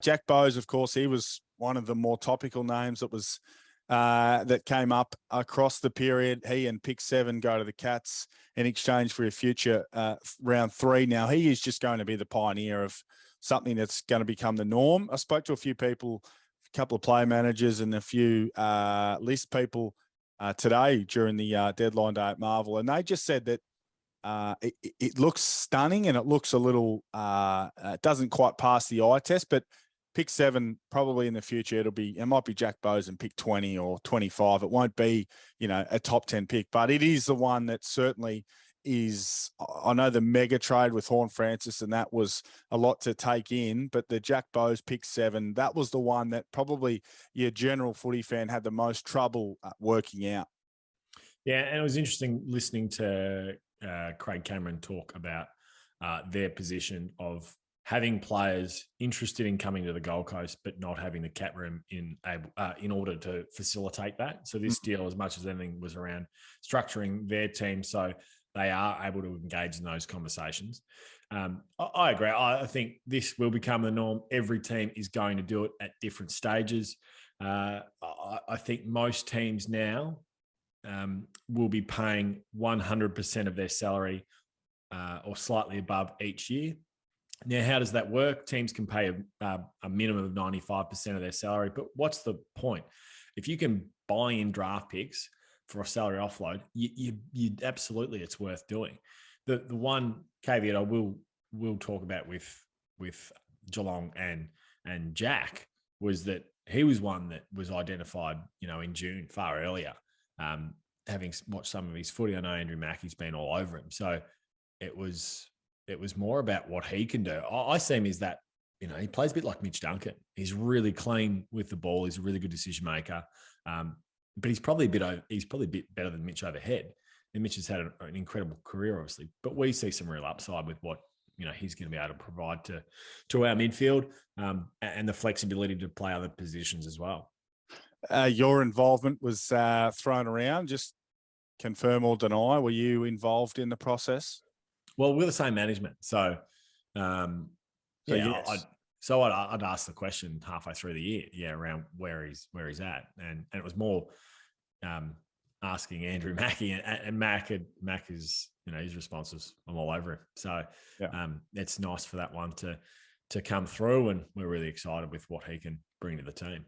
Jack Bowes, of course, he was one of the more topical names that came up across the period. He and pick 7 go to the Cats in exchange for a future round 3. Now, he is just going to be the pioneer of something that's going to become the norm. I spoke to a few people, a couple of play managers and a few list people today during the deadline day at Marvel, and they just said that it looks stunning and it looks a little, it doesn't quite pass the eye test, but pick 7, probably in the future, it might be Jack Bowes and pick 20 or 25. It won't be, a top 10 pick, but it is the one that certainly is. I know the mega trade with Horne-Francis, and that was a lot to take in, but the Jack Bowes pick 7, that was the one that probably your general footy fan had the most trouble working out. Yeah, and it was interesting listening to Craig Cameron talk about their position of having players interested in coming to the Gold Coast, but not having the cap room in order to facilitate that. So this deal, as much as anything, was around structuring their team so they are able to engage in those conversations. I agree. I think this will become the norm. Every team is going to do it at different stages. I think most teams now will be paying 100% of their salary or slightly above each year. Now, how does that work? Teams can pay a minimum of 95% of their salary, but what's the point? If you can buy in draft picks for a salary offload, you absolutely, it's worth doing. The one caveat I will talk about with Geelong and Jack was that he was one that was identified, in June, far earlier. Having watched some of his footy, I know Andrew Mackey's been all over him. So it was more about what he can do. I see him as that, he plays a bit like Mitch Duncan. He's really clean with the ball. He's a really good decision maker. But he's probably a bit better than Mitch overhead. And Mitch has had an incredible career, obviously. But we see some real upside with what, he's going to be able to provide to our midfield and the flexibility to play other positions as well. Your involvement was thrown around. Just confirm or deny. Were you involved in the process? Well, we're the same management, so yes. I'd ask the question halfway through the year, around where he's at, and it was more asking Andrew Mackey, and Mac is, his response was, I'm all over him. So it's nice for that one to come through, and we're really excited with what he can bring to the team.